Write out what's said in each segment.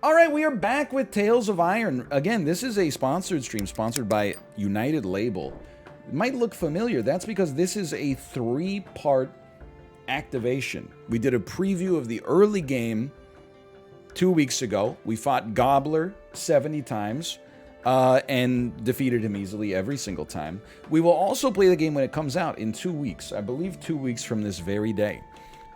All right, we are back with Tales of Iron. Again, this is a sponsored stream, sponsored by United Label. It might look familiar. That's because this is a 3-part activation. We did a preview of the early game 2 weeks ago. We fought Gobbler 70 times and defeated him easily every single time. We will also play the game when it comes out in 2 weeks. I believe 2 weeks from this very day.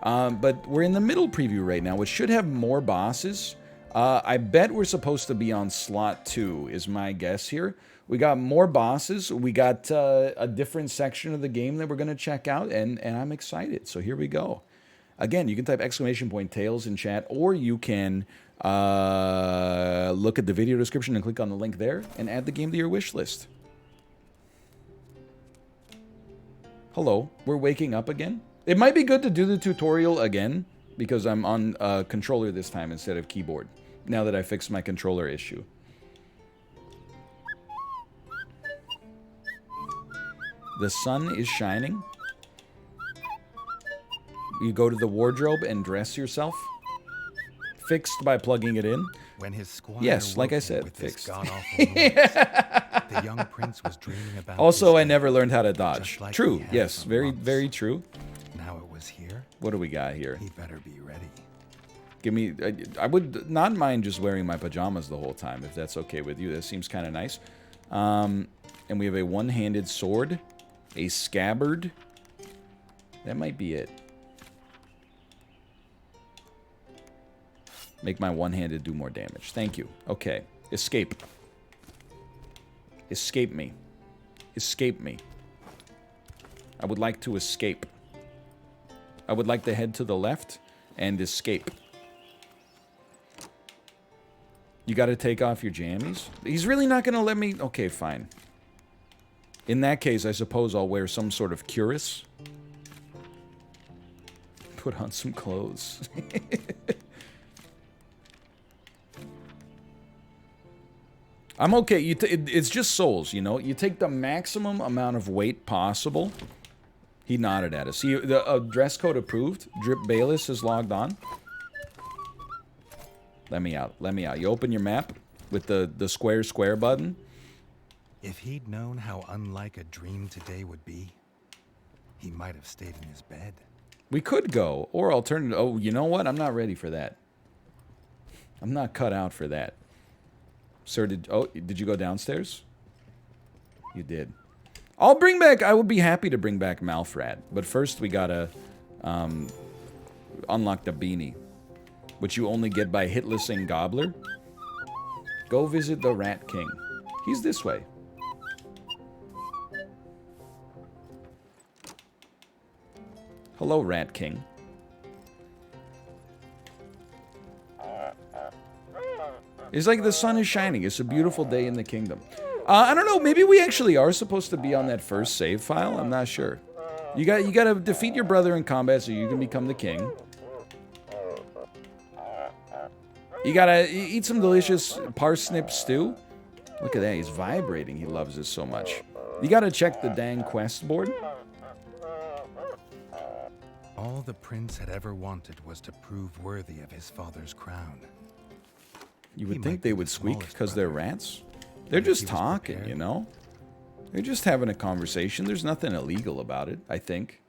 But we're in the middle preview right now, which should have more bosses. I bet we're supposed to be on slot 2, is my guess here. We got more bosses. We got a different section of the game that we're going to check out, and I'm excited. So here we go. Again, you can type !Tales in chat, or you can look at the video description and click on the link there and add the game to your wish list. Hello, we're waking up again. It might be good to do the tutorial again, because I'm on controller this time instead of keyboard, now that I fixed my controller issue. The sun is shining. You go to the wardrobe and dress yourself. Fixed by plugging it in. When his squire yes, like I said, fixed. The young prince was dreaming about also, I never learned how to dodge. Like true, yes, very true. Now it was here. What do we got here? He better be ready. Give me... I would not mind just wearing my pajamas the whole time, if that's okay with you. That seems kind of nice. And we have a one-handed sword. A scabbard. That might be it. Make my one-handed do more damage. Thank you. Okay. Escape. Escape me. Escape me. I would like to escape. I would like to head to the left and escape. You gotta take off your jammies? He's really not gonna let me... Okay, fine. In that case, I suppose I'll wear some sort of cuirass. Put on some clothes. I'm okay. It's just souls, you know? You take the maximum amount of weight possible. He nodded at us. See, the dress code approved. Drip Bayless is logged on. Let me out. Let me out. You open your map with the square button. If he'd known how unlike a dream today would be, he might have stayed in his bed. We could go, or alternative. Oh, you know what? I'm not ready for that. I'm not cut out for that. Sir, did you go downstairs? You did. I'll bring back... I would be happy to bring back Malfrat, but first we gotta unlock the beanie, which you only get by hitlessing Gobbler. Go visit the Rat King. He's this way. Hello, Rat King. It's like the sun is shining. It's a beautiful day in the kingdom. I don't know. Maybe we actually are supposed to be on that first save file. I'm not sure. You gotta defeat your brother in combat so you can become the king. You gotta eat some delicious parsnip stew. Look at that. He's vibrating. He loves this so much. You gotta check the dang quest board. All the prince had ever wanted was to prove worthy of his father's crown. You would think they would squeak because they're rats. They're just talking, you know? They're just having a conversation. There's nothing illegal about it, I think.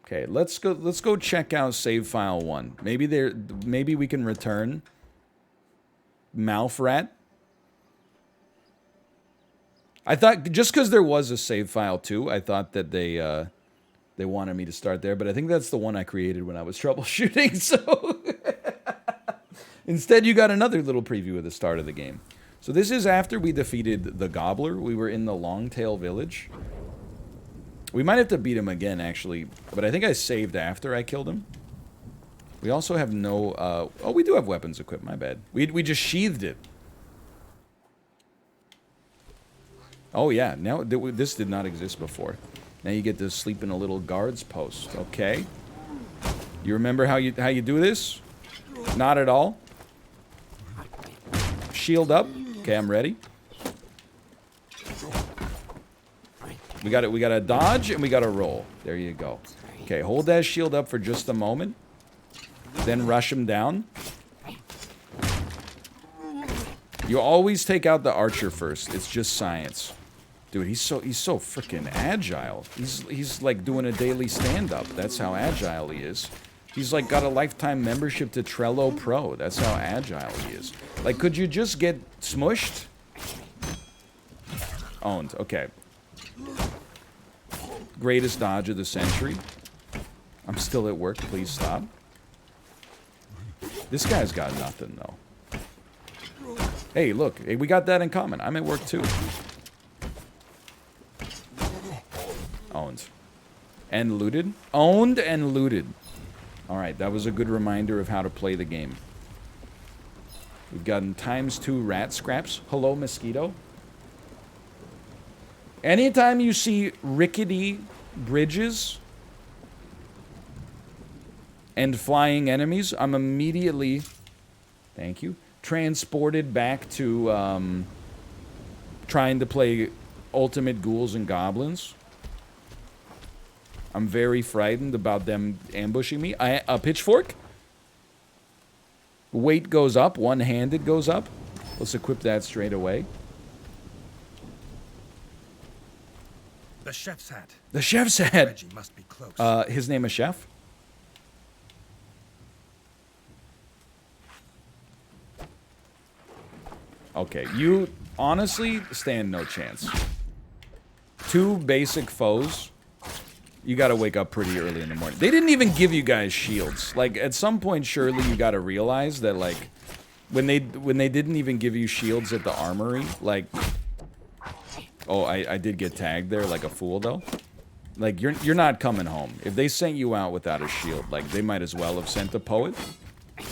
Okay, let's go check out save file 1. Maybe we can return Malfrat. I thought just because there was a save file 2, I thought that they wanted me to start there, but I think that's the one I created when I was troubleshooting, so... Instead, you got another little preview of the start of the game. So this is after we defeated the Gobbler. We were in the Longtail Village. We might have to beat him again, actually, but I think I saved after I killed him. We also have no... oh, we do have weapons equipped, my bad. We just sheathed it. Oh, yeah, now this did not exist before. Now you get to sleep in a little guard's post. Okay. You remember how you do this? Not at all. Shield up. Okay, I'm ready. We got to dodge and we got to roll. There you go. Okay, hold that shield up for just a moment. Then rush him down. You always take out the archer first. It's just science. Dude, he's so freaking agile. He's like doing a daily stand-up. That's how agile he is. He's like got a lifetime membership to Trello Pro. That's how agile he is. Like, could you just get smushed? Owned. Okay. Greatest dodge of the century. I'm still at work. Please stop. This guy's got nothing, though. Hey, look. Hey, we got that in common. I'm at work, too. Owned. And looted? Owned and looted. Alright, that was a good reminder of how to play the game. We've gotten ×2 rat scraps. Hello, mosquito. Anytime you see rickety bridges and flying enemies, I'm immediately, thank you, transported back to trying to play Ultimate Ghouls and Goblins. I'm very frightened about them ambushing me. A pitchfork? Weight goes up, one-handed goes up. Let's equip that straight away. The chef's hat. The chef's hat. Reggie must be close. His name is Chef. Okay, you honestly stand no chance. 2 basic foes. You gotta wake up pretty early in the morning. They didn't even give you guys shields. Like, at some point, surely you gotta realize that, like, when they didn't even give you shields at the armory, like... Oh, I did get tagged there like a fool, though. Like, you're not coming home. If they sent you out without a shield, like, they might as well have sent a poet.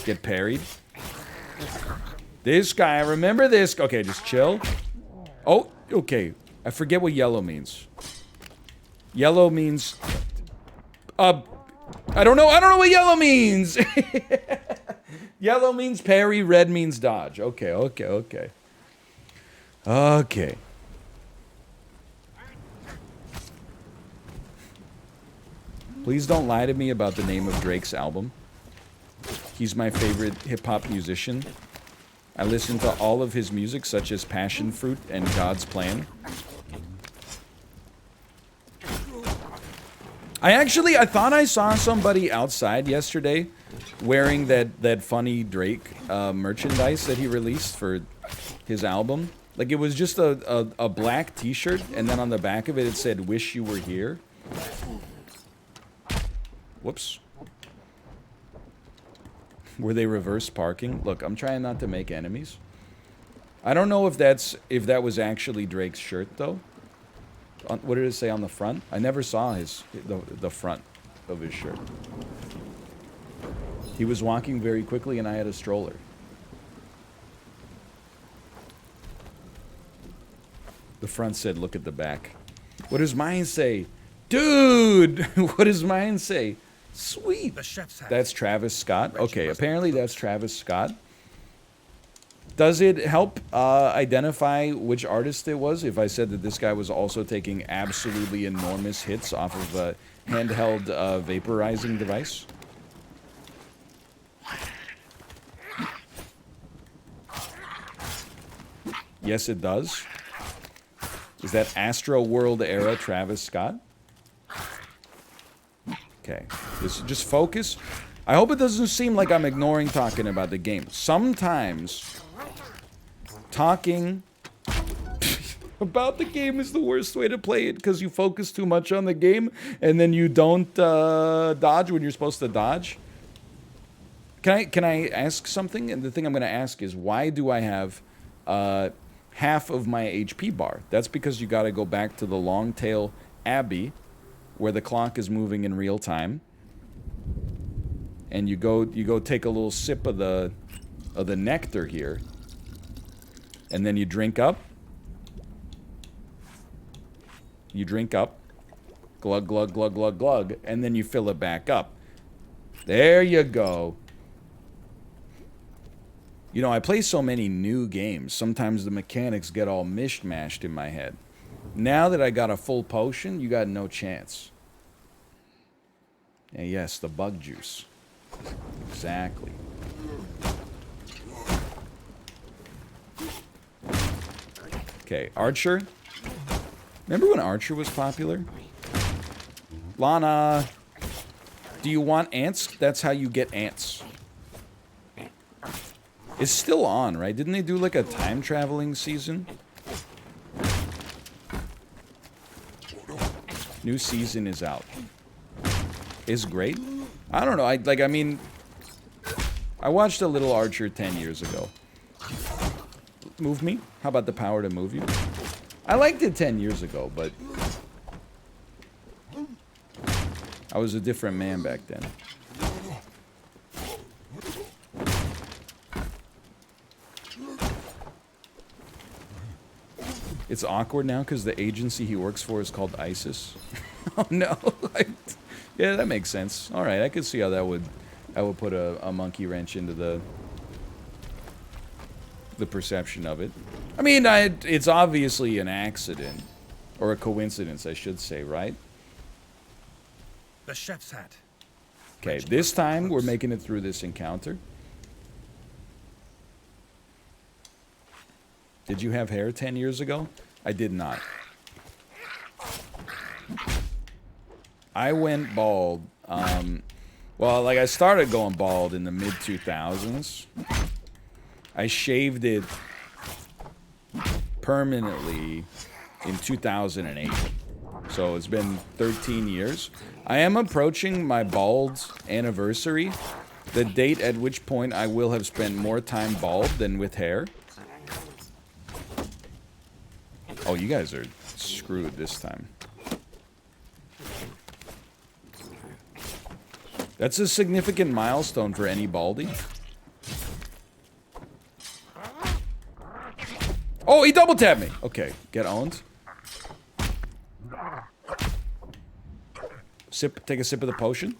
Get parried. This guy, remember this? Okay, just chill. Oh, okay. I forget what yellow means. Yellow means... I don't know what yellow means! Yellow means parry, red means dodge. Okay, okay, okay. Okay. Please don't lie to me about the name of Drake's album. He's my favorite hip-hop musician. I listen to all of his music, such as Passion Fruit and God's Plan. I thought I saw somebody outside yesterday wearing that funny Drake merchandise that he released for his album. Like, it was just a black t-shirt, and then on the back of it, it said, "Wish you were here." Whoops. Were they reverse parking? Look, I'm trying not to make enemies. I don't know if that was actually Drake's shirt, though. What did it say on the front? I never saw the front of his shirt. He was walking very quickly, and I had a stroller. The front said, "Look at the back." What does mine say? Dude! What does mine say? Sweet. The chef's hat. That's Travis Scott. Okay, apparently that's Travis Scott. Does it help identify which artist it was if I said that this guy was also taking absolutely enormous hits off of a handheld vaporizing device? Yes, it does. Is that Astro World era Travis Scott? Okay, just focus. I hope it doesn't seem like I'm ignoring talking about the game. Sometimes talking about the game is the worst way to play it because you focus too much on the game and then you don't dodge when you're supposed to dodge. Can I ask something? And the thing I'm going to ask is, why do I have half of my HP bar? That's because you got to go back to the Longtail Abbey, where the clock is moving in real time, and you go take a little sip of the nectar here, and then you drink up. You drink up, glug glug glug glug glug, and then you fill it back up. There you go. You know, I play so many new games, sometimes the mechanics get all mishmashed in my head. Now that I got a full potion, you got no chance. And yes, the bug juice. Exactly. Okay, Archer. Remember when Archer was popular? Lana, do you want ants? That's how you get ants. It's still on, right? Didn't they do like a time traveling season? New season is out. Is great. I don't know. I mean, I watched a little Archer 10 years ago. Move me? How about the power to move you? I liked it 10 years ago, but I was a different man back then. It's awkward now because the agency he works for is called ISIS. Oh no. Yeah, that makes sense. All right, I could see how that would put a monkey wrench into the perception of it. I mean, it's obviously an accident. Or a coincidence, I should say, right? The chef's hat. Okay, this time we're making it through this encounter. Did you have hair 10 years ago? I did not. I went bald. Well, like I started going bald in the mid-2000s. I shaved it permanently in 2008. So it's been 13 years. I am approaching my bald anniversary, the date at which point I will have spent more time bald than with hair. Oh, you guys are screwed this time. That's a significant milestone for any baldy. Oh, he double tapped me. Okay, get owned. Sip, take a sip of the potion.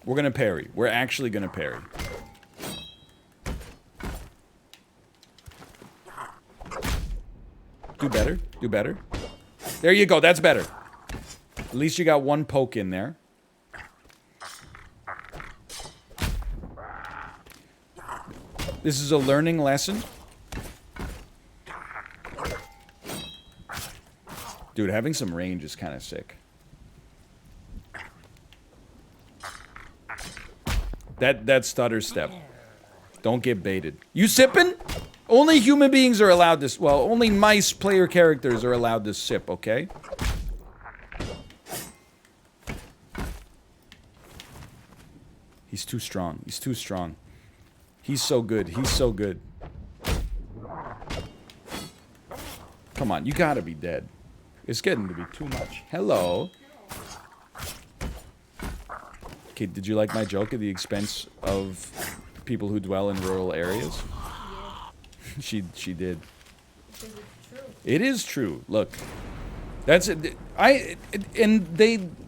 We're gonna parry. We're actually gonna parry. Do better. Do better. There you go. That's better. At least you got one poke in there. This is a learning lesson. Dude, having some range is kind of sick. That stutter step. Don't get baited. You sipping? Only human beings are allowed this. Well, only mice player characters are allowed to sip, okay? He's too strong. He's too strong. He's so good. He's so good. Come on, you gotta be dead. It's getting to be too much. Hello. Okay, did you like my joke at the expense of people who dwell in rural areas? Yeah. she did. Is it true? It is true. Look. That's it.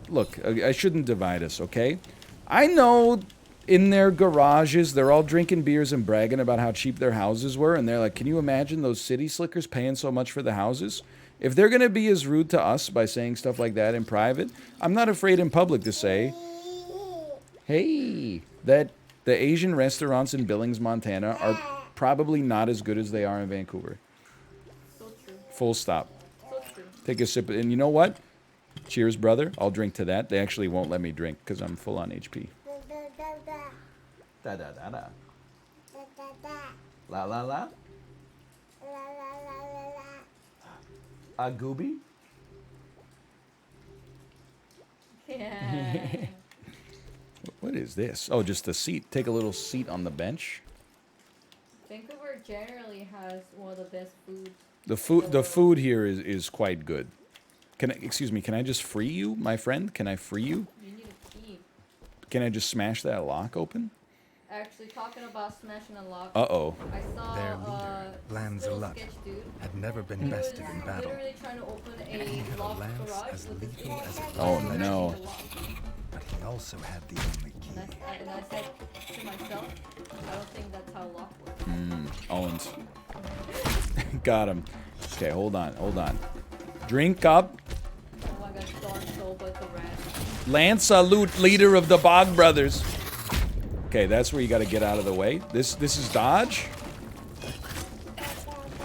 Look, I shouldn't divide us, okay? I know in their garages, they're all drinking beers and bragging about how cheap their houses were, and they're like, can you imagine those city slickers paying so much for the houses? If they're going to be as rude to us by saying stuff like that in private, I'm not afraid in public to say, hey, that the Asian restaurants in Billings, Montana are probably not as good as they are in Vancouver. So true. Full stop. So true. Take a sip. And you know what? Cheers, brother. I'll drink to that. They actually won't let me drink because I'm full on HP. Da da da da. La la la. A gooby? Yeah. What is this? Oh, just a seat. Take a little seat on the bench. Vancouver generally has one of the best foods. The food here is quite good. Excuse me, can I just free you, my friend? Can I free you? You need a key. Can I just smash that lock open? Actually, talking about smashing a lock. Uh-oh. I saw Their leader, Lanzalut, had never been bested in battle. Literally trying to open He a had a locked lance garage as with his lethal feet. as a Oh, fledgling, no. But he also had the only key. And I said to myself, I don't think that's how lock works. Owens. Got him. Okay, hold on. Drink up. Oh my god, Dawn stole but the rat. Lanzalut, leader of the Bog Brothers. Okay, that's where you got to get out of the way. This is dodge.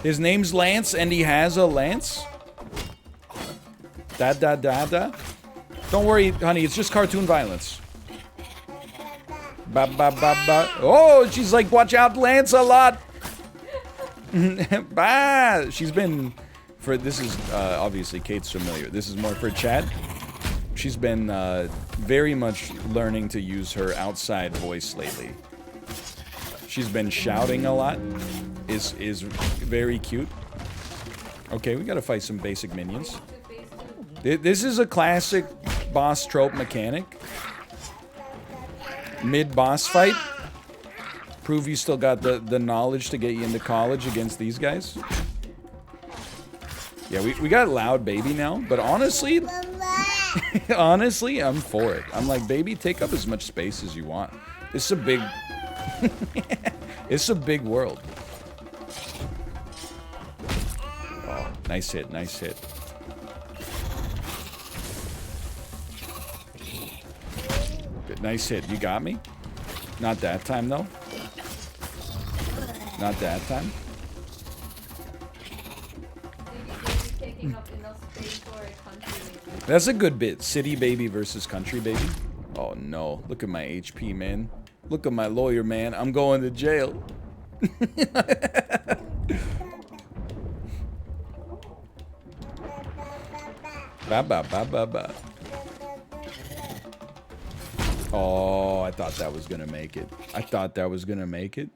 His name's Lance, and he has a lance? Da da da da. Don't worry, honey, it's just cartoon violence. Ba ba ba ba. Oh, she's like, watch out, Lance a lot. Bah! She's been, this is obviously Kate's familiar. This is more for chat. She's been very much learning to use her outside voice lately. She's been shouting a lot. Is very cute. Okay, we gotta fight some basic minions. This is a classic boss trope mechanic. Mid-boss fight. Prove you still got the knowledge to get you into college against these guys. Yeah, we got loud baby now, but honestly, honestly, I'm for it. I'm like, baby, take up as much space as you want. It's a big, it's a big world. Oh, nice hit, nice hit. Good, nice hit. You got me? Not that time, though. Not that time. That's a good bit. City baby versus country baby. Oh no. Look at my HP, man. Look at my lawyer, man. I'm going to jail. Ba ba ba ba ba. Oh, I thought that was gonna make it. I thought that was gonna make it.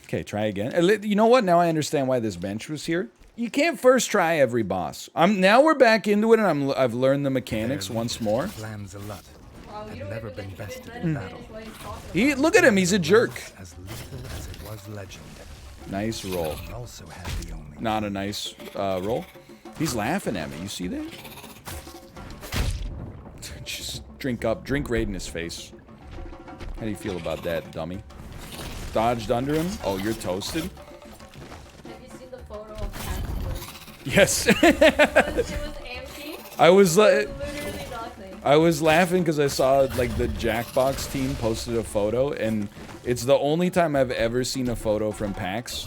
Okay, try again. You know what? Now I understand why this bench was here. You can't first try every boss. Now we're back into it, and I've learned the mechanics once more. Lands a lot. I've never been bested in battle. Look at him. He's a jerk. As lethal as it was legend. Nice roll. He also had the only. Not a nice roll. He's laughing at me. You see that? Just drink up. Drink right in his face. How do you feel about that, dummy? Dodged under him? Oh, you're toasted? Have you seen the photo of Paxton? Yes. It was empty. I was like... Literally nothing. I was laughing because I saw, like, the Jackbox team posted a photo, and it's the only time I've ever seen a photo from PAX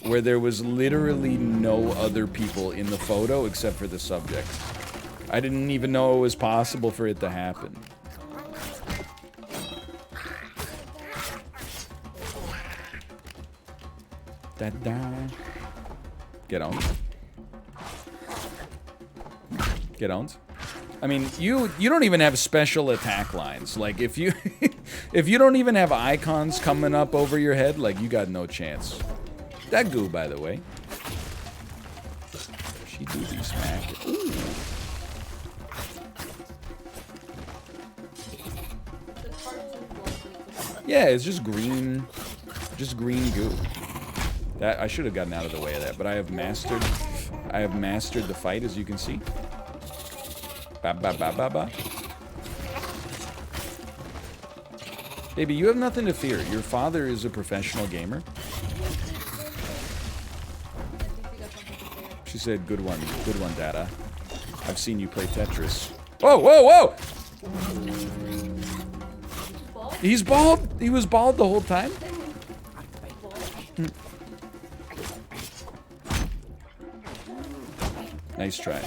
where there was literally no other people in the photo except for the subject. I didn't even know it was possible for it to happen. Da-da. Get on. Get on. I mean, you don't even have special attack lines. Like, if you if you don't even have icons coming up over your head, like, you got no chance. That goo, by the way. She do be smacking. Ooh. Yeah, it's just green goo. That I should have gotten out of the way of that, but I have mastered the fight, as you can see. Ba ba ba ba ba. Baby, you have nothing to fear. Your father is a professional gamer. She said, good one, Dada. I've seen you play Tetris. Whoa, whoa, whoa! He's bald. He was bald the whole time. Nice try.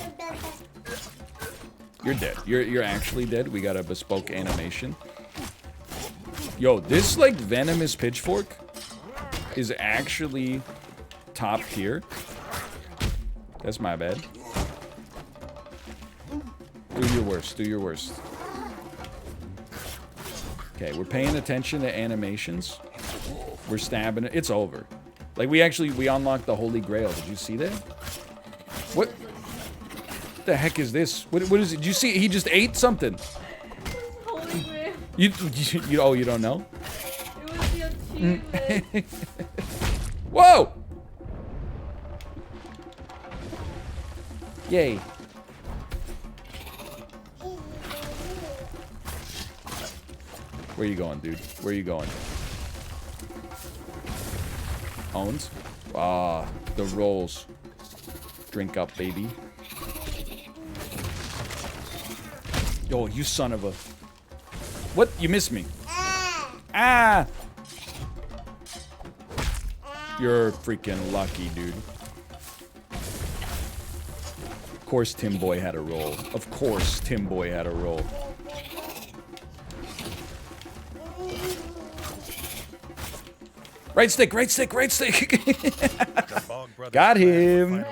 You're dead. You're actually dead. We got a bespoke animation. Yo, this, like, venomous pitchfork is actually top tier. That's my bad. Do your worst. Do your worst. Okay, we're paying attention to animations. We're stabbing it. It's over. Like, we unlocked the Holy Grail. Did you see that? What the heck is this? What is it? Did you see? He just ate something. Holy Grail. You don't know? It was the achievement. Whoa! Yay. Where you going, dude? Where you going? Owns? Ah, the rolls. Drink up, baby. Yo, you son of a... What? You missed me. Ah! You're freaking lucky, dude. Of course Tim Boy had a roll. Of course Tim Boy had a roll. Right stick, right stick, right stick. Got him.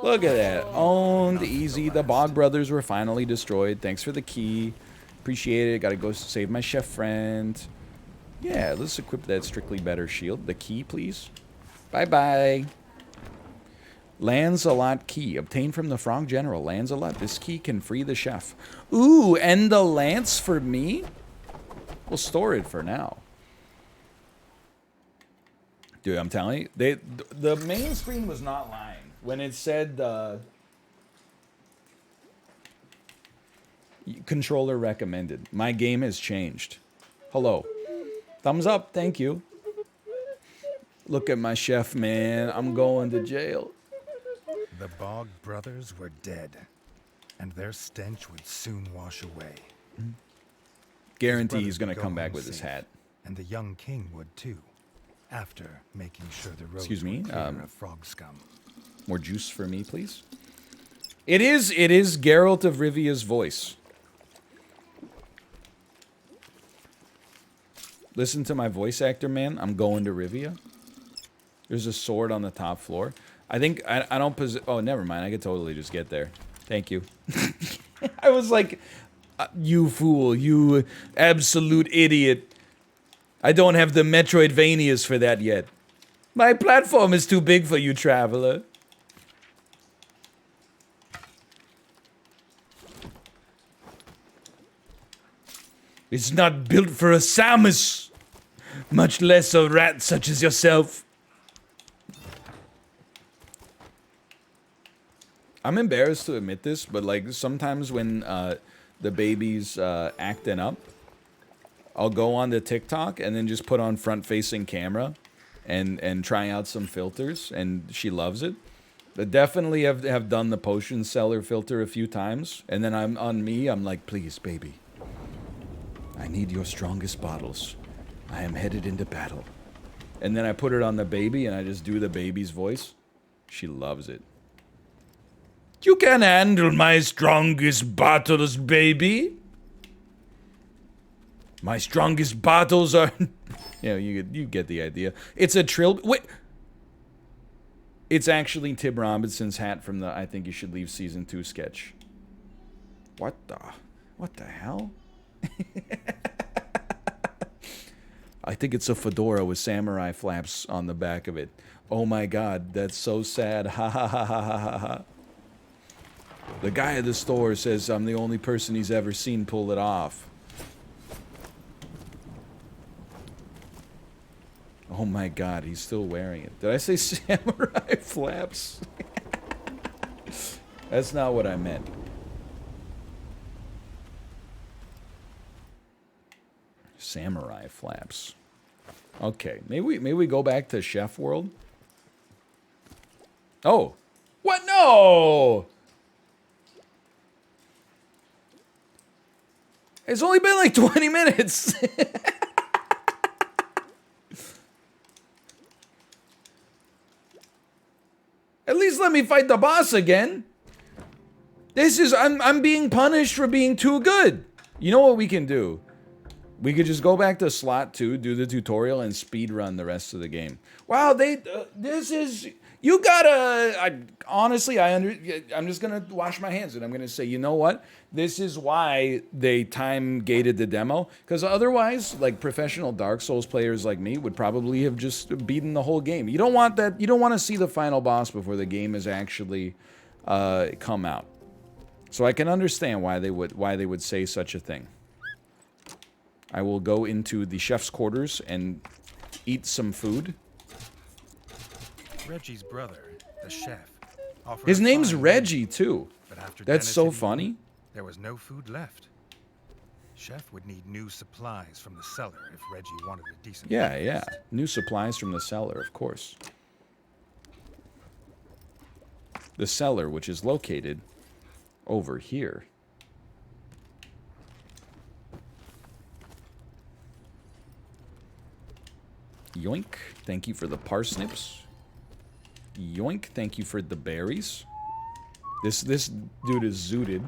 Look at that. Owned, easy. The Bog Brothers were finally destroyed. Thanks for the key. Appreciate it. Gotta go save my chef friend. Yeah, let's equip that strictly better shield. The key, please. Bye-bye. Lancelot key. Obtained from the Frog General. Lancelot. This key can free the chef. Ooh, and the lance for me? We'll store it for now. Dude, I'm telling you, the main screen was not lying. When it said controller recommended. My game has changed. Hello. Thumbs up, thank you. Look at my chef, man. I'm going to jail. The Bog Brothers were dead, and their stench would soon wash away. Guarantee he's going to come back with his hat. And the young king would too, after making sure the roads Excuse me, were clear of frog scum. More juice for me, please. It is Geralt of Rivia's voice. Listen to my voice actor, man. I'm going to Rivia. There's a sword on the top floor. I think I don't possess. Oh, never mind. I could totally just get there. Thank you. I was like, you fool, you absolute idiot. I don't have the Metroidvanias for that yet. My platform is too big for you, traveler. It's not built for a Samus, much less a rat such as yourself. I'm embarrassed to admit this, but like sometimes when the baby's acting up, I'll go on to TikTok and then just put on front-facing camera and try out some filters, and she loves it. But definitely have done the potion seller filter a few times, and then I'm like, please, baby. I need your strongest bottles. I am headed into battle. And then I put it on the baby and I just do the baby's voice. She loves it. You can handle my strongest bottles, baby. My strongest bottles are... you get the idea. It's a trill... Wait! It's actually Tim Robinson's hat from the I Think You Should Leave Season 2 sketch. What the hell? I think it's a fedora with samurai flaps on the back of it. Oh my god, that's so sad. Ha ha ha ha ha ha ha. The guy at the store says I'm the only person he's ever seen pull it off. Oh my god, he's still wearing it. Did I say samurai flaps? That's not what I meant. Samurai flaps. Okay, maybe we go back to Chef World. Oh, what? No! It's only been like 20 minutes. At least let me fight the boss again. This is I'm being punished for being too good. You know what we can do? We could just go back to slot 2, do the tutorial, and speed run the rest of the game. Wow, this is... You gotta... honestly, I'm just gonna wash my hands, and I'm gonna say, you know what? This is why they time-gated the demo, because otherwise, like, professional Dark Souls players like me would probably have just beaten the whole game. You don't want that... You don't want to see the final boss before the game has actually come out. So I can understand why they would say such a thing. I will go into the chef's quarters and eat some food. Reggie's brother, the chef, offered His a name's fine Reggie, wage, too. but after That's Dennis so had eaten, funny. There was no food left. Chef would need new supplies from the cellar if Reggie wanted a decent Yeah. breakfast. New supplies from the cellar, of course. The cellar, which is located over here. Yoink. Thank you for the parsnips. Yoink. Thank you for the berries. This dude is zooted.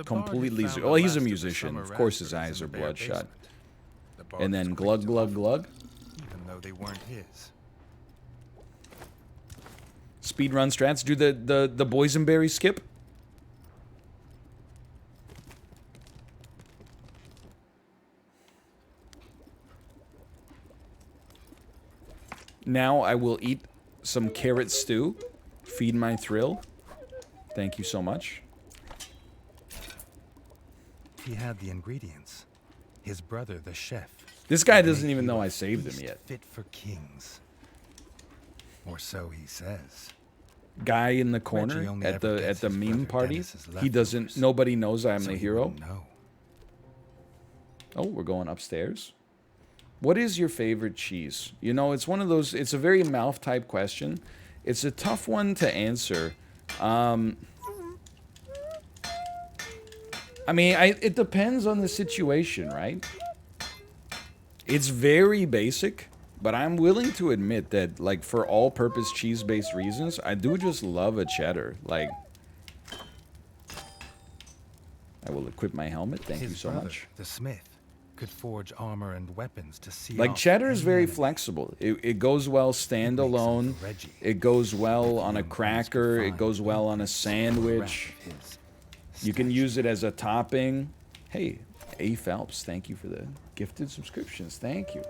Completely zooted. Well, he's a musician. Of course his eyes are bloodshot. And then glug, glug, glug. Even though they weren't his. Speedrun strats. Do the boysenberry skip. Now I will eat some carrot stew. Feed my thrill. Thank you so much. He had the ingredients. His brother, the chef. This guy doesn't even know I saved him yet. Fit for kings. Or so he says. Guy in the corner at the meme party. He doesn't. Nobody knows I'm the hero. Oh, we're going upstairs. What is your favorite cheese? You know, it's one of those. It's a very mouth type question. It's a tough one to answer. I mean, it depends on the situation, right? It's very basic, but I'm willing to admit that, like, for all-purpose cheese-based reasons, I do just love a cheddar. Like, I will equip my helmet. Thank you so much. The smith could forge armor and weapons to see. Like, cheddar is very flexible. It goes well standalone. It goes well on a cracker. It goes well on a sandwich. You can use it as a topping. Hey, A. Phelps, thank you for the gifted subscriptions. Thank you.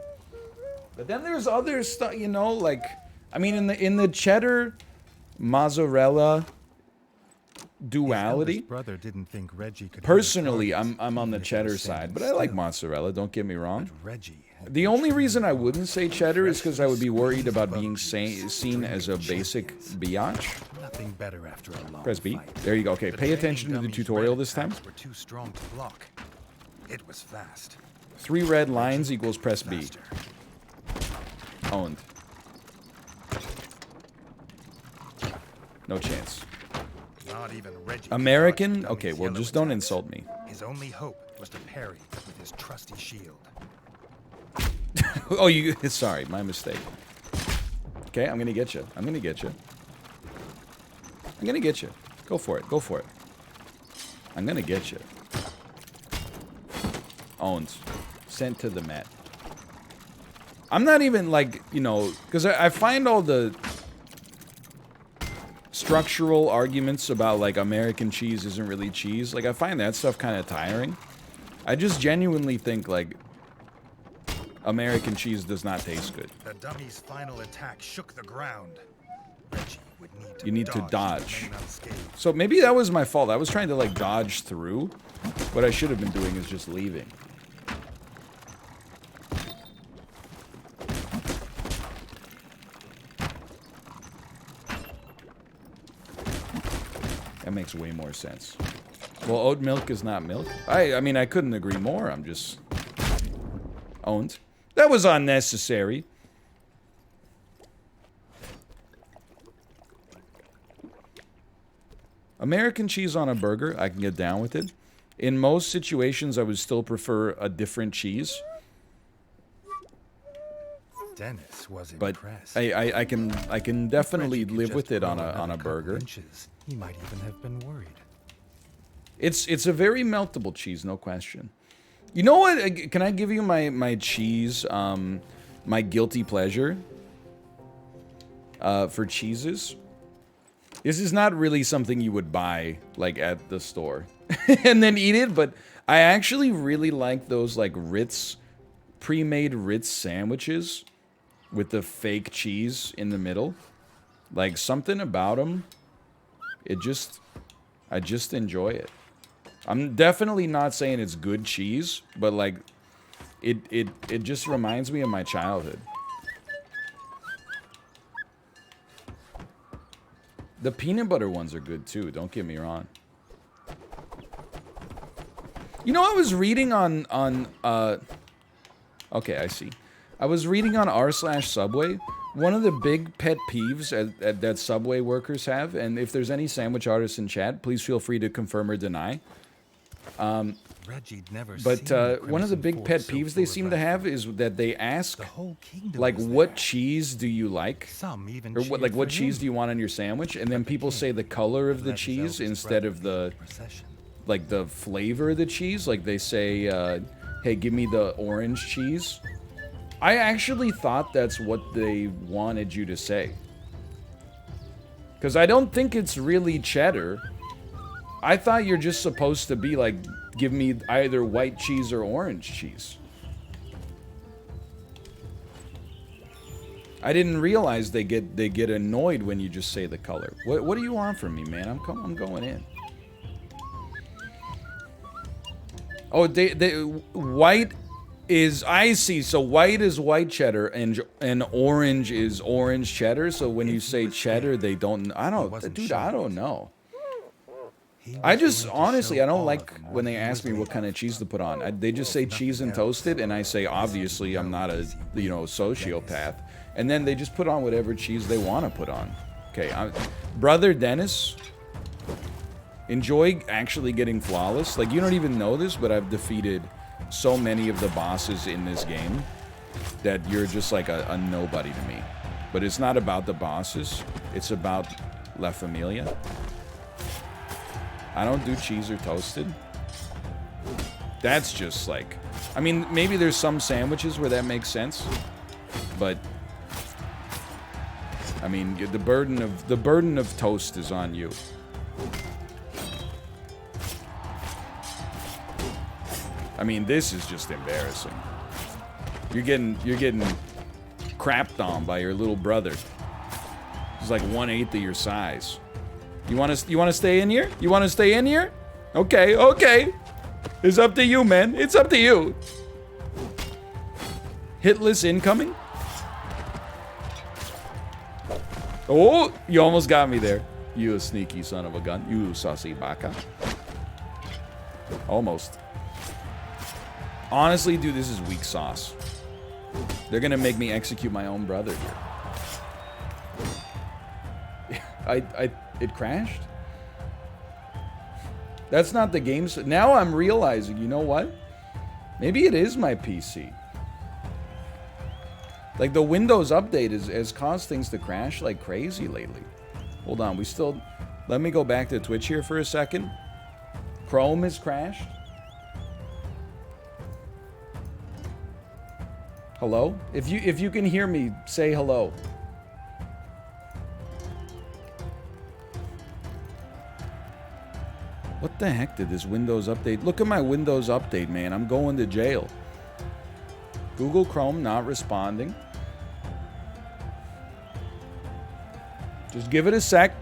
But then there's other stuff, you know, like, I mean, in the cheddar mozzarella duality. Brother didn't think Reggie could. Personally, I'm on the cheddar side, but I like mozzarella. Don't get me wrong. The only reason I wouldn't say cheddar is because I would be worried about being seen as a basic biatch. Nothing better after a long Press B. fight. There you go. Okay, pay attention to the tutorial this time. Were too strong to block. It was fast. 3 red lines equals press B. Owned. No chance. Not even Reggie. American? Okay, well, just don't insult me. His only hope was to parry with his trusty shield. Oh, you. Sorry, my mistake. Okay, I'm gonna get you. I'm gonna get you. I'm gonna get you. Go for it. Go for it. I'm gonna get you. Owned. Sent to the mat. I'm not even like, you know, because I find all the structural arguments about like American cheese isn't really cheese. Like, I find that stuff kind of tiring. I just genuinely think like American cheese does not taste good. The dummy's final attack shook the ground. Reggie would need to you need to dodge. remain unscathed. So maybe that was my fault. I was trying to like dodge through. What I should have been doing is just leaving. That makes way more sense. Well, oat milk is not milk. I mean, I couldn't agree more. I'm just owned. That was unnecessary. American cheese on a burger, I can get down with it. In most situations, I would still prefer a different cheese. Dennis was But impressed. I can definitely Reggie could live just with it grow on another a couple burger. inches. He might even have been worried. It's a very meltable cheese, no question. You know what? Can I give you my cheese, my guilty pleasure for cheeses? This is not really something you would buy like at the store and then eat it, but I actually really like those like Ritz, pre-made Ritz sandwiches with the fake cheese in the middle. Like, something about them, I just enjoy it. I'm definitely not saying it's good cheese, but like, it just reminds me of my childhood. The peanut butter ones are good too, don't get me wrong. You know, I was reading on okay, I see. I was reading on r/Subway. One of the big pet peeves that Subway workers have, and if there's any sandwich artists in chat, please feel free to confirm or deny. Reggie'd never But seen the one of the Crimson big Fort pet so peeves they full of seem to have life. is that they ask, The whole kingdom like, was what there. cheese do you like? Some even Or what, like, cheered what for cheese him. do you want on your sandwich? And then But the people king say the color of the let his cheese eldest instead brother of lead the, procession. like, the flavor of the cheese. Like, they say, hey, give me the orange cheese. I actually thought that's what they wanted you to say. Because I don't think it's really cheddar. I thought you're just supposed to be like, give me either white cheese or orange cheese. I didn't realize they get annoyed when you just say the color. What do you want from me, man? I'm going in. Oh, white is, I see. So white is white cheddar and orange is orange cheddar. So when you say cheddar, they don't. I don't, dude. I don't know. I just honestly, I don't like when they ask me what kind of cheese to put on. They just say cheese and toasted, and I say obviously I'm not a sociopath. And then they just put on whatever cheese they want to put on. Okay, brother Dennis, enjoy actually getting flawless. Like, you don't even know this, but I've defeated so many of the bosses in this game that you're just like a nobody to me. But it's not about the bosses. It's about La Familia. I don't do cheese or toasted. That's just like, I mean, maybe there's some sandwiches where that makes sense, but I mean, the burden of toast is on you. I mean, this is just embarrassing. You're getting crapped on by your little brother. He's like 1/8 of your size. You want to stay in here? You want to stay in here? Okay, okay. It's up to you, man. It's up to you. Hitless incoming? Oh, you almost got me there. You a sneaky son of a gun. You saucy baka. Almost. Honestly, dude, this is weak sauce. They're gonna make me execute my own brother here. It crashed? That's not the game. Now I'm realizing, you know what? Maybe it is my PC. Like, the Windows update has caused things to crash like crazy lately. Hold on, let me go back to Twitch here for a second. Chrome has crashed. Hello? If you can hear me, say hello. What the heck did this Windows update? Look at my Windows update, man. I'm going to jail. Google Chrome not responding. Just give it a sec.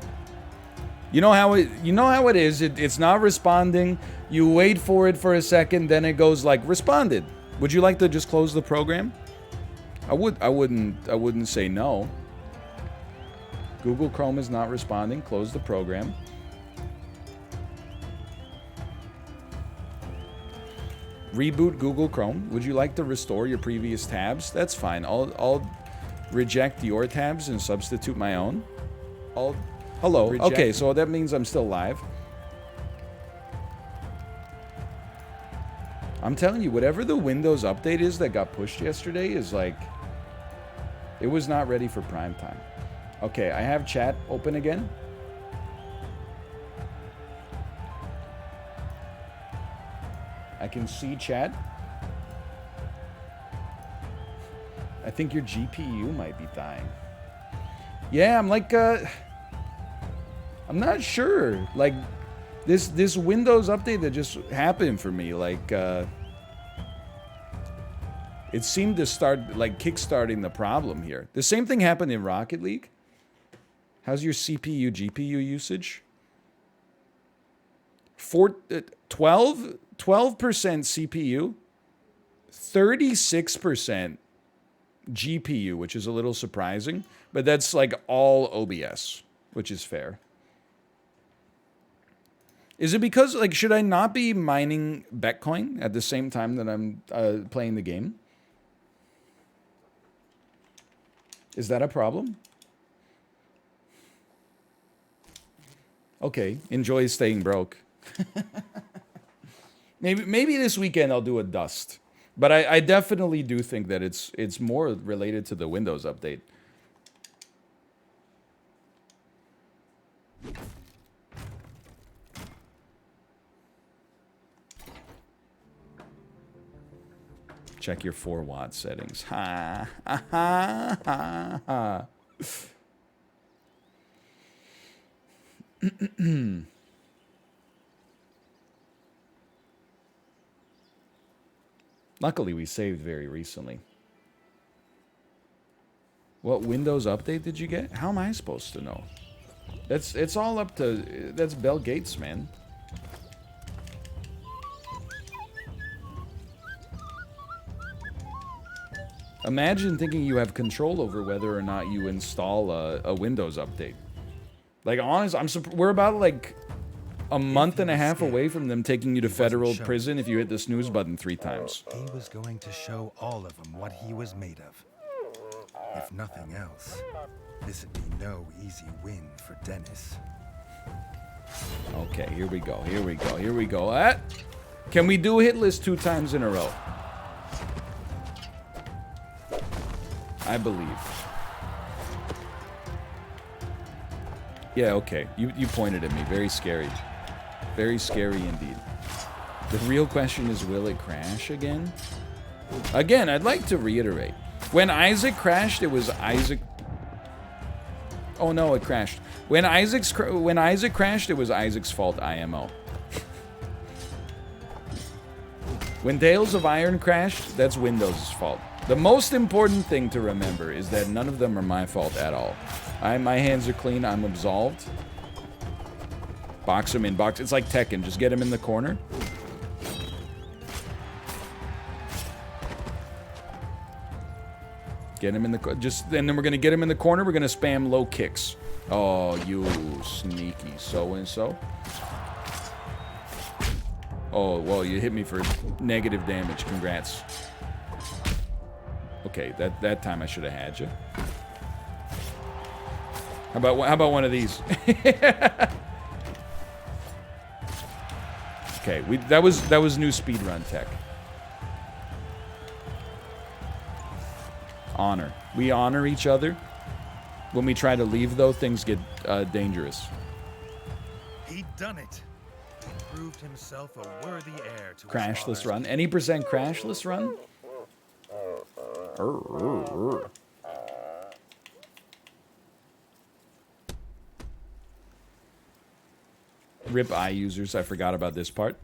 You know how it is. It's not responding. You wait for it for a second, then it goes like responded. Would you like to just close the program? I wouldn't say no. Google Chrome is not responding. Close the program. Reboot Google Chrome. Would you like to restore your previous tabs? That's fine. I'll reject your tabs and substitute my own. Hello. Reject. Okay, so that means I'm still live. I'm telling you, whatever the Windows update is that got pushed yesterday is like, it was not ready for prime time. Okay, I have chat open again. I can see chat. I think your GPU might be dying. Yeah, I'm like, I'm not sure. Like, this Windows update that just happened for me, like, it seemed to start, like, kickstarting the problem here. The same thing happened in Rocket League. How's your CPU, GPU usage? 12% CPU, 36% GPU, which is a little surprising, but that's like all OBS, which is fair. Is it because, like, should I not be mining Bitcoin at the same time that I'm playing the game? Is that a problem? Okay, enjoy staying broke. Maybe this weekend I'll do a dust. But I definitely do think that it's more related to the Windows update. Check your 4-watt settings. Ha ha ha ha ha. Luckily, we saved very recently. What Windows update did you get? How am I supposed to know? It's all up to... That's Bill Gates, man. Imagine thinking you have control over whether or not you install a Windows update. Like, honestly, we're about, like, a month and a half away from them taking you to federal prison if you hit the snooze button 3 times. He was going to show all of them what he was made of. If nothing else, this would be no easy win for Dennis. Okay, here we go, here we go, here we go. Can we do hit list 2 times in a row? I believe. Yeah, okay. You pointed at me. Very scary. Very scary indeed. The real question is, will it crash again? Again, I'd like to reiterate. When Isaac crashed, it was Isaac... Oh no, it crashed. When Isaac crashed, it was Isaac's fault, IMO. When Tales of Iron crashed, that's Windows' fault. The most important thing to remember is that none of them are my fault at all. My hands are clean, I'm absolved. Box him in, box. It's like Tekken, just get him in the corner. Get him in the and then we're gonna get him in the corner, we're gonna spam low kicks. Oh, you sneaky so-and-so. Oh, well, you hit me for negative damage, congrats. Okay, that time I should have had you. How about one of these? Okay, that was new speedrun tech. Honor. We honor each other. When we try to leave, though, things get dangerous. He'd done it. He proved himself a worthy heir to Crashless run. Any percent crashless run? Rip eye users. I forgot about this part.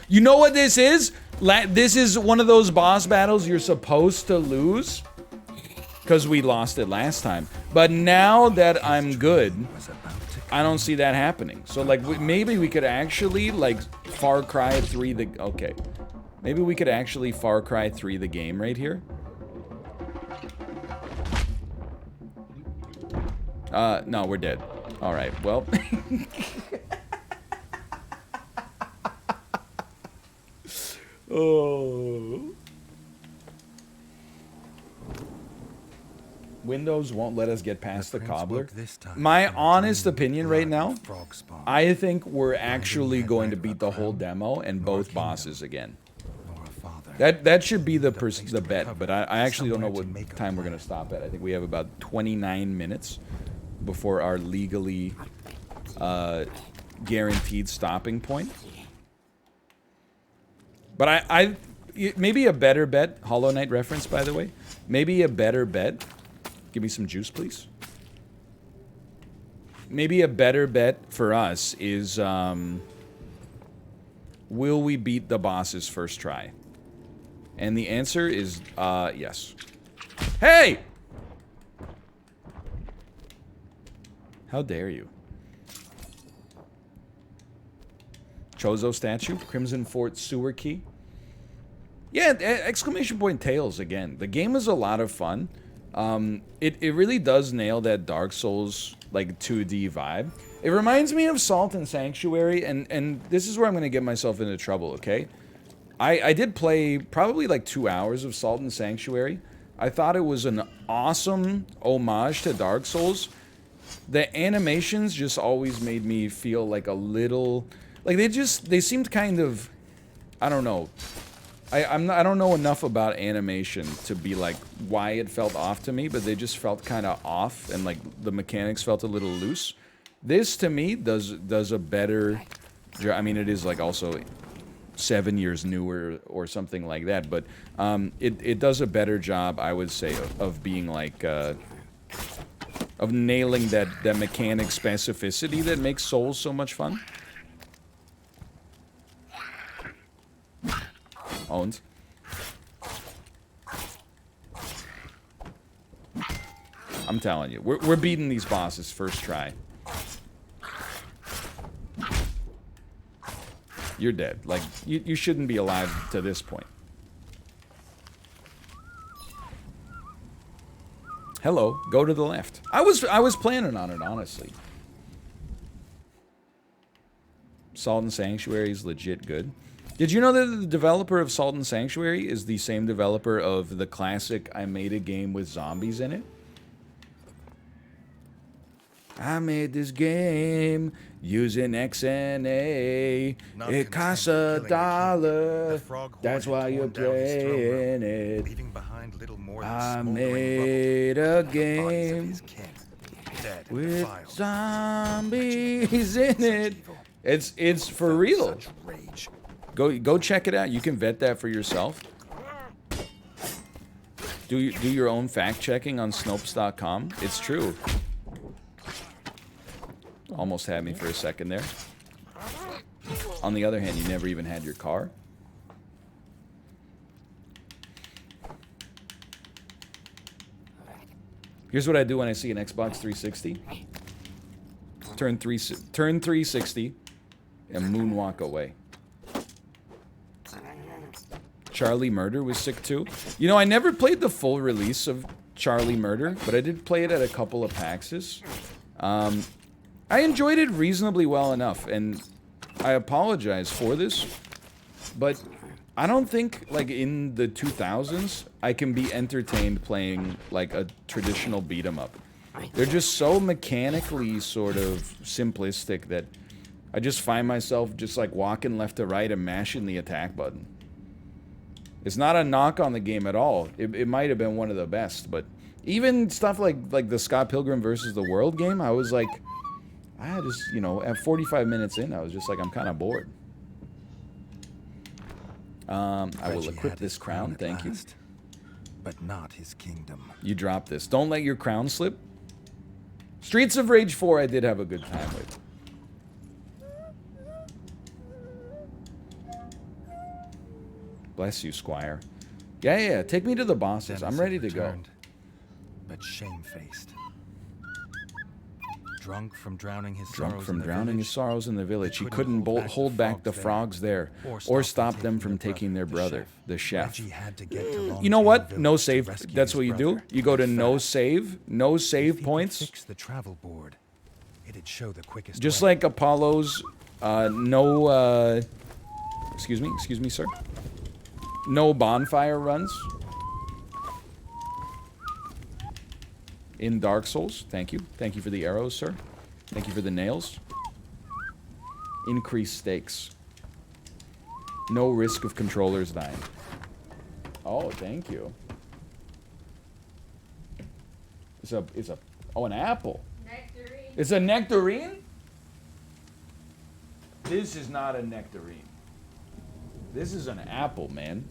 You know what this is? This is one of those boss battles you're supposed to lose. Because we lost it last time. But now that I'm good, I don't see that happening. So, like, maybe we could actually, like, Far Cry 3 the... Okay. Maybe we could actually Far Cry 3 the game right here. No, we're dead. Alright, well... Oh. Windows won't let us get past the cobbler. My honest opinion right now, I think we're actually going to beat the whole demo and both bosses again. That should be the bet, but I actually don't know what time we're going to stop at. I think we have about 29 minutes before our legally guaranteed stopping point. But maybe a better bet, Hollow Knight reference, by the way. Maybe a better bet. Give me some juice, please. Maybe a better bet for us is, will we beat the boss's first try? And the answer is, yes. Hey! How dare you? Chozo statue, Crimson Fort sewer key. Yeah, exclamation point Tails again. The game is a lot of fun. It really does nail that Dark Souls like 2D vibe. It reminds me of Salt and Sanctuary, and this is where I'm gonna get myself into trouble. Okay, I did play probably like 2 hours of Salt and Sanctuary. I thought it was an awesome homage to Dark Souls. The animations just always made me feel like a little... Like, they seemed kind of... I don't know. I don't know enough about animation to be like why it felt off to me, but they just felt kind of off, and like the mechanics felt a little loose. This to me does a better. I mean, it is like also 7 years newer or something like that, but it does a better job, I would say, of being like of nailing that mechanic specificity that makes Souls so much fun. Owned. I'm telling you, we're beating these bosses first try. You're dead. Like, you shouldn't be alive to this point. Hello, go to the left. I was planning on it, honestly. Salt and Sanctuary is legit good. Did you know that the developer of Salt and Sanctuary is the same developer of the classic I Made a Game with Zombies in it? I made this game using XNA. It costs $1. That's why you're playing it. I made a game with zombies in it. It's for real. Go check it out. You can vet that for yourself. Do your own fact checking on Snopes.com. It's true. Almost had me for a second there. On the other hand, you never even had your car. Here's what I do when I see an Xbox 360. Turn 360 and moonwalk away. Charlie Murder was sick too. You know, I never played the full release of Charlie Murder, but I did play it at a couple of PAXs. I enjoyed it reasonably well enough, and I apologize for this, but I don't think, like, in the 2000s, I can be entertained playing, like, a traditional beat-em-up. They're just so mechanically sort of simplistic that I just find myself just, like, walking left to right and mashing the attack button. It's not a knock on the game at all. It might have been one of the best, but even stuff like the Scott Pilgrim versus the World game, I was like, I just, you know, at 45 minutes in, I was just like, I'm kind of bored. I will equip this crown, thank you. But not his kingdom. You drop this. Don't let your crown slip. Streets of Rage 4 I did have a good time with. Bless you, Squire. Yeah, take me to the bosses. I'm ready to go. But shamefaced. Drunk from drowning his sorrows in the village. He couldn't hold back the frogs there, or stop them from taking their brother, the chef. You know what? No save. That's what you do. You go to no save points. Just like Apollo's, no. Excuse me, sir. No bonfire runs in Dark Souls. Thank you for the arrows, sir. Thank you for the nails. Increased stakes. No risk of controllers dying. Oh, thank you. It's a an apple. Nectarine. It's a nectarine? This is not a nectarine. This is an apple, man.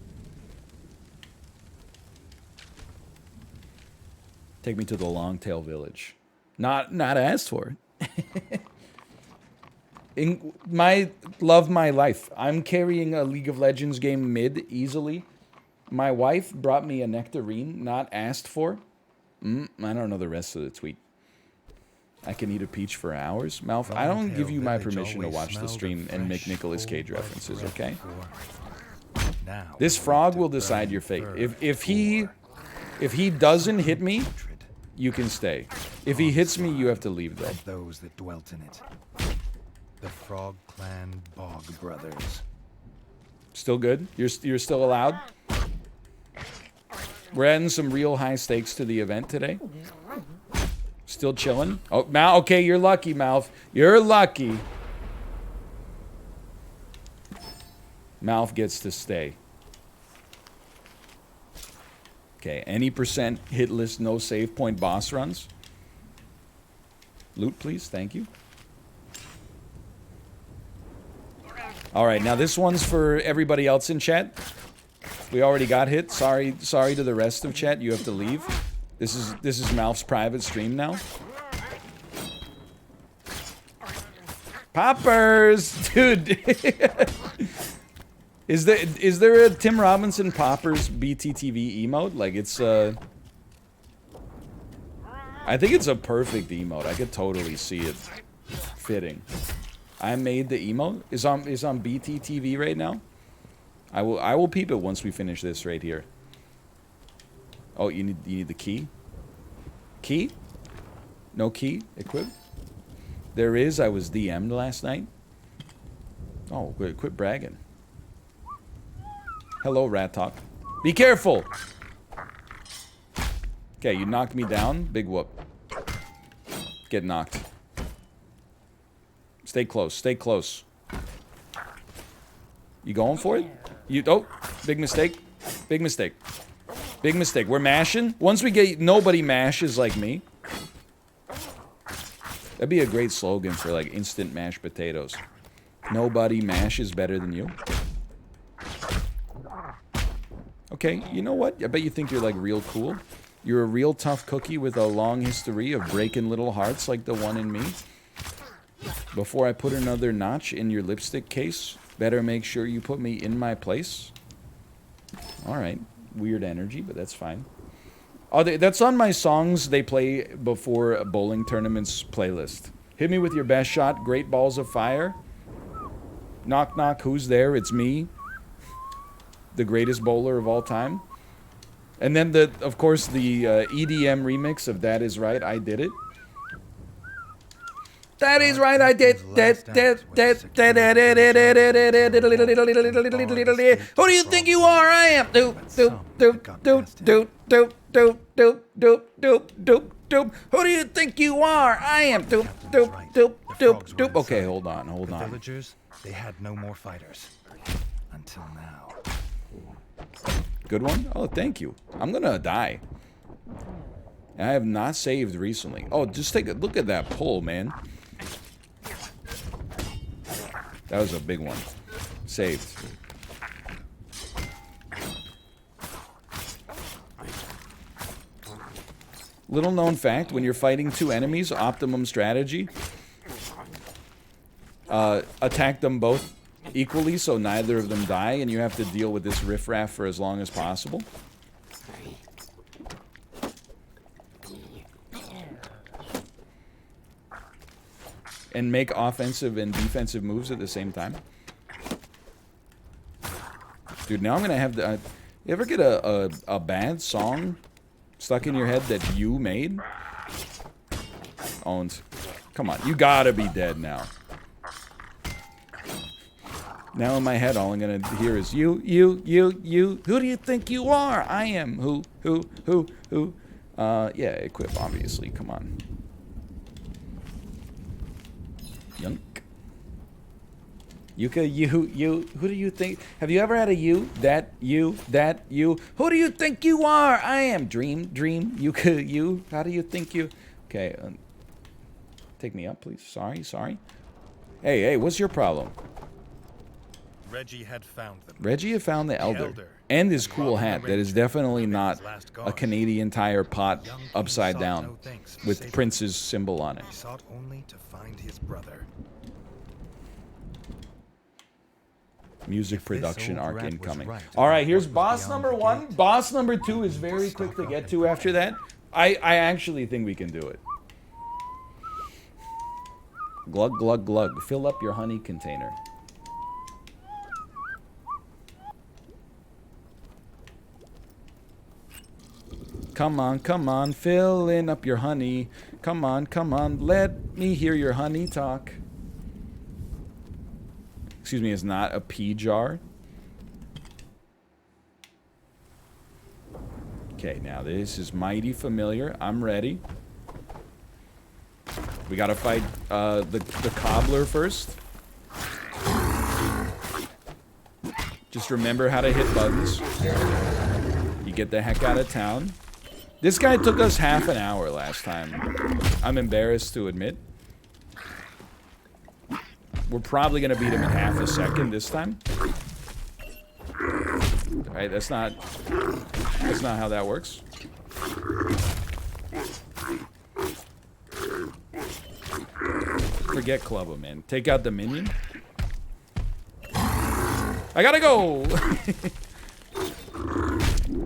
Take me to the Longtail Village. Not asked for. In my life. I'm carrying a League of Legends game mid easily. My wife brought me a nectarine, not asked for. I don't know the rest of the tweet. I can eat a peach for hours. Malf, I don't give you my permission to watch the stream and make Nicolas Cage references, okay? This frog will decide your fate. If he doesn't hit me, you can stay. If he hits me, you have to leave, though. Those that dwelt in it. The Frog Clan Bog Brothers. Still good? You're still allowed? We're adding some real high stakes to the event today. Still chilling? Oh, Mal. Okay, you're lucky, Malf. You're lucky. Mouth gets to stay. Okay, any percent hitless, no save point boss runs. Loot, please. Thank you. All right, now this one's for everybody else in chat. We already got hit. Sorry to the rest of chat. You have to leave. This is Mouth's private stream now. Poppers, dude. Is there a Tim Robinson Poppers BTTV emote? Like it's I think it's a perfect emote. I could totally see it fitting. I made the emote. Is on BTTV right now. I will peep it once we finish this right here. Oh, you need the key? Key? No key? Equip? There is. I was DM'd last night. Oh, quit bragging. Hello, Rat Talk. Be careful! Okay, you knocked me down. Big whoop. Get knocked. Stay close. Stay close. You going for it? Oh, big mistake. Big mistake. Big mistake. We're mashing. Once we get... Nobody mashes like me. That'd be a great slogan for, like, instant mashed potatoes. Nobody mashes better than you. Okay, you know what? I bet you think you're, like, real cool. You're a real tough cookie with a long history of breaking little hearts like the one in me. Before I put another notch in your lipstick case, better make sure you put me in my place. Alright. Weird energy, but that's fine. Oh, that's on my songs they play before bowling tournaments playlist. Hit me with your best shot. Great balls of fire. Knock, knock. Who's there? It's me. The greatest bowler of all time. And then, of course, the EDM remix of That Is Right, I Did It. That is right, I did. Who do you think you are? I am. Doop, doop, doop, doop, doop, doop, doop, doop, doop, doop, doop, doop. Who do you think you are? I am. Doop, doop, doop, doop, doop. Okay, hold on. The villagers, they had no more fighters. Until now. Good one? Oh, thank you. I'm gonna die. I have not saved recently. Oh, just take a look at that pull, man. That was a big one. Saved. Little known fact, when you're fighting two enemies, optimum strategy. Attack them both equally so neither of them die, and you have to deal with this riffraff for as long as possible. And make offensive and defensive moves at the same time. Dude, now I'm gonna have the... you ever get a bad song stuck in your head that you made? Owns. Come on, you gotta be dead now. Now in my head, all I'm gonna hear is you. Who do you think you are? I am. Who? Yeah, equip, obviously. Come on. Yunk. Yuka, you. Who do you think? Have you ever had a you? That you. Who do you think you are? I am. Dream. Yuka, you. How do you think you? Okay. Take me up, please. Sorry. Hey, what's your problem? Reggie had found them. Reggie had found the Elder. And his cool hat that is definitely not a Canadian Tire pot upside down with Prince's symbol on it. He sought only to find his brother. Music production arc incoming. Alright, here's boss number 1. Boss number 2 is very quick to get to after that. I actually think we can do it. Glug, glug, glug. Fill up your honey container. Come on, filling up your honey. Come on, let me hear your honey talk. Excuse me, it's not a pea jar. Okay, now this is mighty familiar. I'm ready. We gotta fight the cobbler first. Just remember how to hit buttons. You get the heck out of town. This guy took us half an hour last time. I'm embarrassed to admit. We're probably gonna beat him in half a second this time. Alright, that's not how that works. Forget Clubber, man. Take out the minion. I gotta go!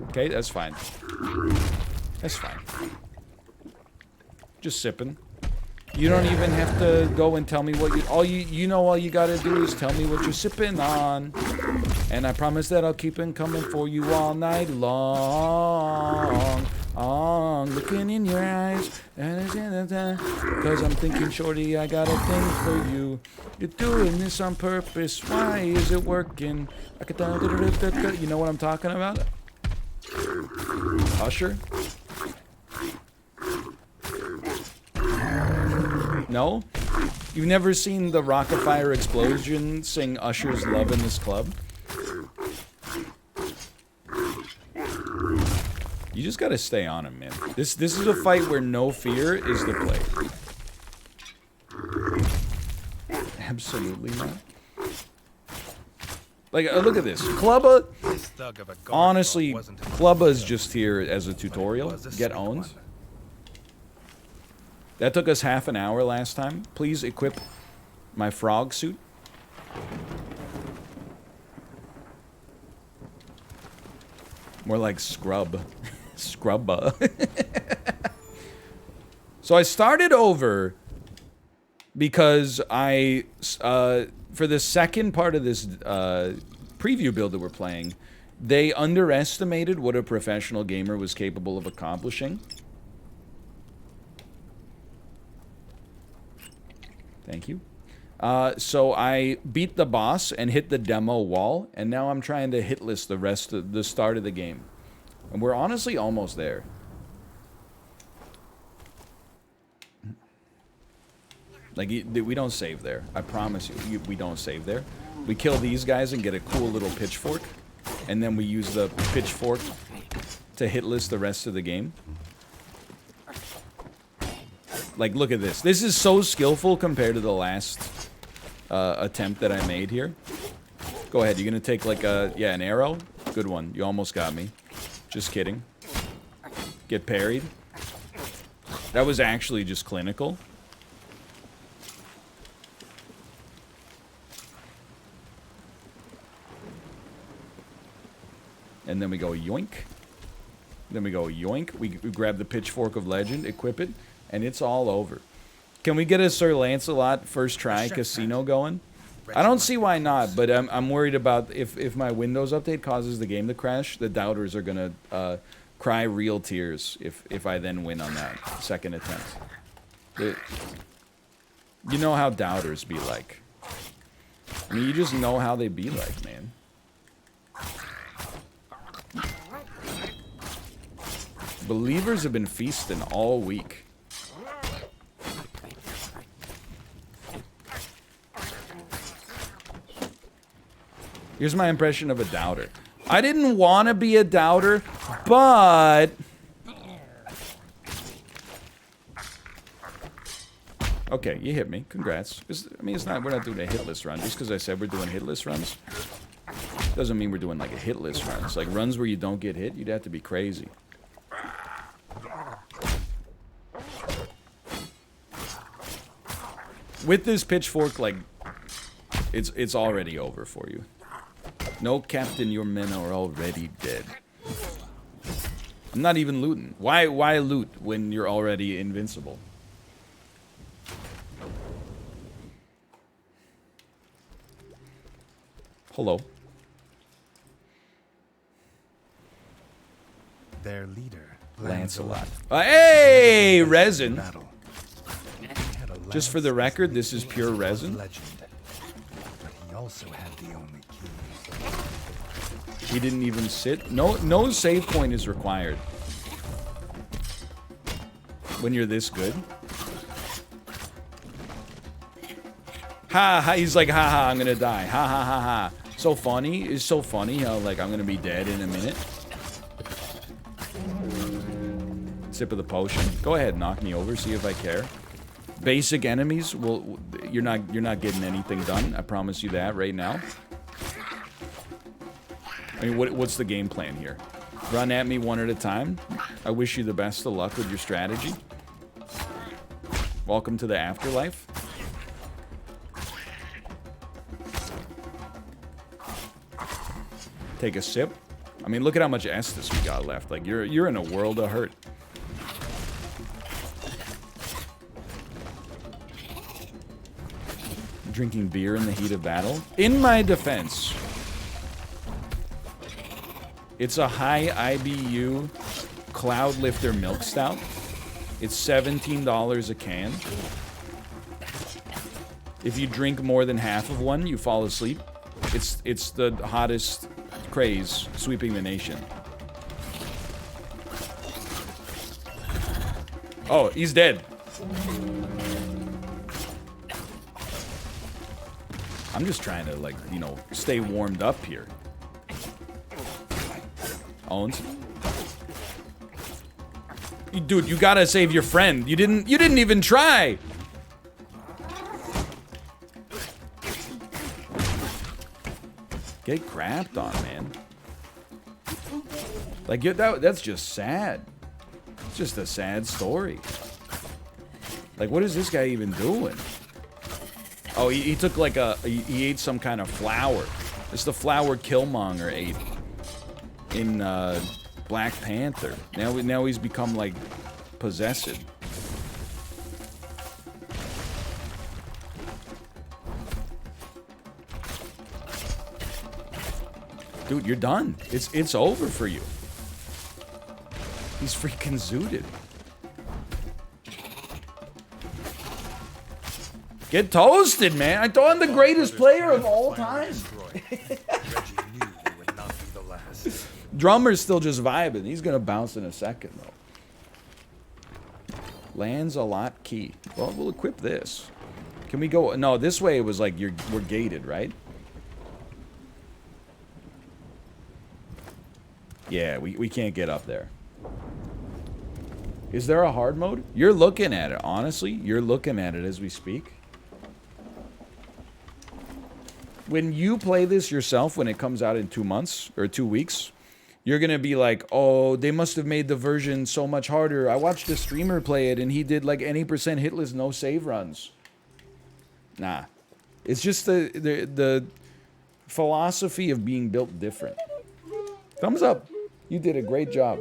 Okay, that's fine. That's fine. Just sipping. You don't even have to go and tell me what all you gotta do is tell me what you're sipping on. And I promise that I'll keep on coming for you all night long. Looking in your eyes. Cause I'm thinking, shorty, I got a thing for you. You're doing this on purpose. Why is it working? You know what I'm talking about? Usher? No? You've never seen the Rockafire Explosion sing Usher's Love in This Club? You just gotta stay on him, man. This is a fight where no fear is the play. Absolutely not. Like, look at this. Clubba, honestly, Clubba's just here as a tutorial. Get owned. That took us half an hour last time. Please equip my frog suit. More like scrub. Scrubba. So I started over because for the second part of this preview build that we're playing, they underestimated what a professional gamer was capable of accomplishing. Thank you. So I beat the boss and hit the demo wall, and now I'm trying to hit list the rest of the start of the game. And we're honestly almost there. Like, we don't save there. I promise you, we don't save there. We kill these guys and get a cool little pitchfork, and then we use the pitchfork to hit list the rest of the game. Like, look at this. This is so skillful compared to the last attempt that I made here. Go ahead. You're going to take, like, an arrow? Good one. You almost got me. Just kidding. Get parried. That was actually just clinical. And then we go yoink. Then we go yoink. We grab the Pitchfork of Legend, equip it, and it's all over. Can we get a Sir Lancelot first try casino going? I don't see why not, but I'm worried about if my Windows update causes the game to crash, the doubters are gonna cry real tears if I then win on that second attempt. You know how doubters be like. I mean, you just know how they be like, man. Believers have been feasting all week. Here's my impression of a doubter. I didn't want to be a doubter, but... Okay, you hit me. Congrats. I mean, we're not doing a hitless run. Just because I said we're doing hitless runs doesn't mean we're doing like a hitless run. It's like runs where you don't get hit, you'd have to be crazy. With this pitchfork, like, it's already over for you. No, Captain, your men are already dead. I'm not even looting. Why loot when you're already invincible? Hello. Their leader, Lancelot. Hey, resin. Just for the record, this is pure resin. Legend, but he also had the only key. He didn't even sit. No save point is required when you're this good. Ha ha. He's like, ha ha. I'm gonna die. Ha ha ha ha. So funny. It's so funny how, like, I'm gonna be dead in a minute. Sip of the potion. Go ahead, knock me over, see if I care. Basic enemies, well, you're not getting anything done. I promise you that right now. I mean, what's the game plan here? Run at me one at a time. I wish you the best of luck with your strategy. Welcome to the afterlife. Take a sip. I mean, look at how much Estus we got left. Like, you're in a world of hurt. Drinking beer in the heat of battle. In my defense, it's a high IBU Cloud Lifter Milk Stout. It's $17 a can. If you drink more than half of one, you fall asleep. It's the hottest craze sweeping the nation. Oh, he's dead. I'm just trying to, like, you know, stay warmed up here. Owens. Dude, you gotta save your friend. You didn't even try. Get crapped on, man. Like, that's just sad. It's just a sad story. Like, what is this guy even doing? Oh, he took like he ate some kind of flower. It's the flower Killmonger ate in Black Panther. Now he's become like possessive. Dude, you're done. It's over for you. He's freaking zooted. Get toasted, man. I thought I'm the greatest player of all time. Drummer's still just vibing. He's gonna bounce in a second, though. Lands a lot key. Well, we'll equip this. Can we go? No, this way it was like we're gated, right? Yeah, we can't get up there. Is there a hard mode? You're looking at it, honestly. You're looking at it as we speak. When you play this yourself, when it comes out in 2 months or 2 weeks, you're going to be like, oh, they must have made the version so much harder. I watched a streamer play it, and he did like any % hitless, no save runs. Nah. It's just the philosophy of being built different. Thumbs up. You did a great job.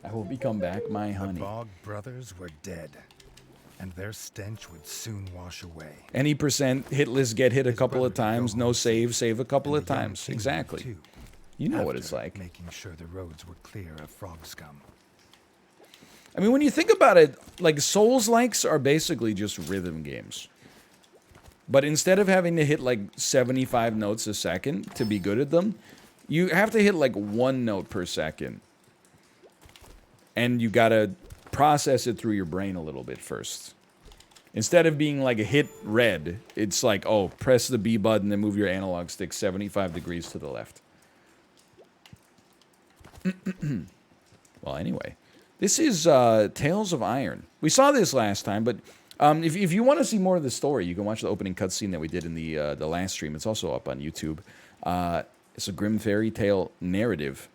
I hope you come back, my honey. The Bog brothers were dead, and their stench would soon wash away. Any % hitless, get hit a couple of times, no save a couple of times. Exactly. Too, you know what it's like. Making sure the roads were clear of frog scum. I mean, when you think about it, like, Souls-likes are basically just rhythm games. But instead of having to hit, like, 75 notes a second to be good at them, you have to hit, like, 1 note per second. And you gotta process it through your brain a little bit first. Instead of being, like, a hit red, it's like, oh, press the B button and move your analog stick 75 degrees to the left. Well, anyway. This is Tales of Iron. We saw this last time, but if you want to see more of the story, you can watch the opening cutscene that we did in the last stream. It's also up on YouTube. It's a grim fairy tale narrative.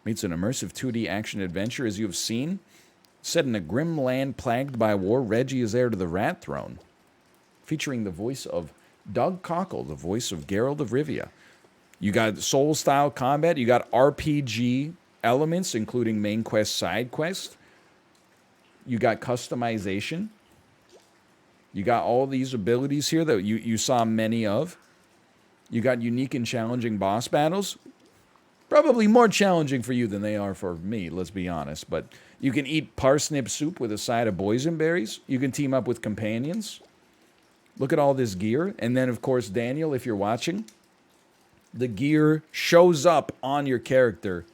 Meets an immersive 2D action adventure, as you have seen. Set in a grim land plagued by war, Reggie is heir to the Rat Throne. Featuring the voice of Doug Cockle, the voice of Geralt of Rivia. You got Soul-style combat. You got RPG elements, including main quest, side quest. You got customization. You got all these abilities here that you saw many of. You got unique and challenging boss battles. Probably more challenging for you than they are for me, let's be honest. But you can eat parsnip soup with a side of boysenberries. You can team up with companions. Look at all this gear. And then, of course, Daniel, if you're watching, the gear shows up on your character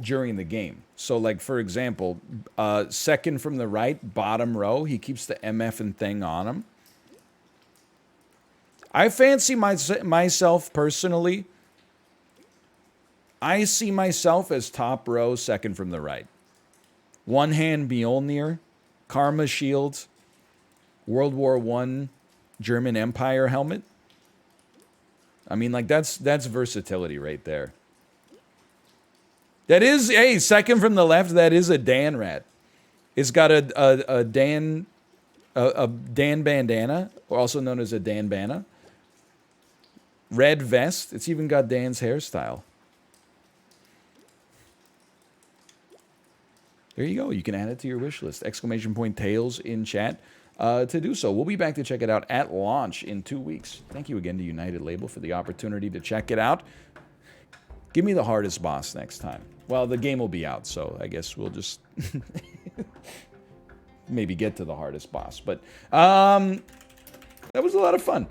during the game. So, like, for example, second from the right, bottom row, he keeps the MF and thing on him. I fancy myself personally. I see myself as top row, second from the right. One hand Mjolnir, Karma Shield, World War I German Empire helmet. I mean, like, that's versatility right there. That is, hey, second from the left, that is a Dan rat. It's got a Dan bandana, also known as a Dan bana. Red vest. It's even got Dan's hairstyle. There you go. You can add it to your wish list. Exclamation point Tails in chat to do so. We'll be back to check it out at launch in 2 weeks. Thank you again to United Label for the opportunity to check it out. Give me the hardest boss next time. Well, the game will be out, so I guess we'll just maybe get to the hardest boss. But that was a lot of fun.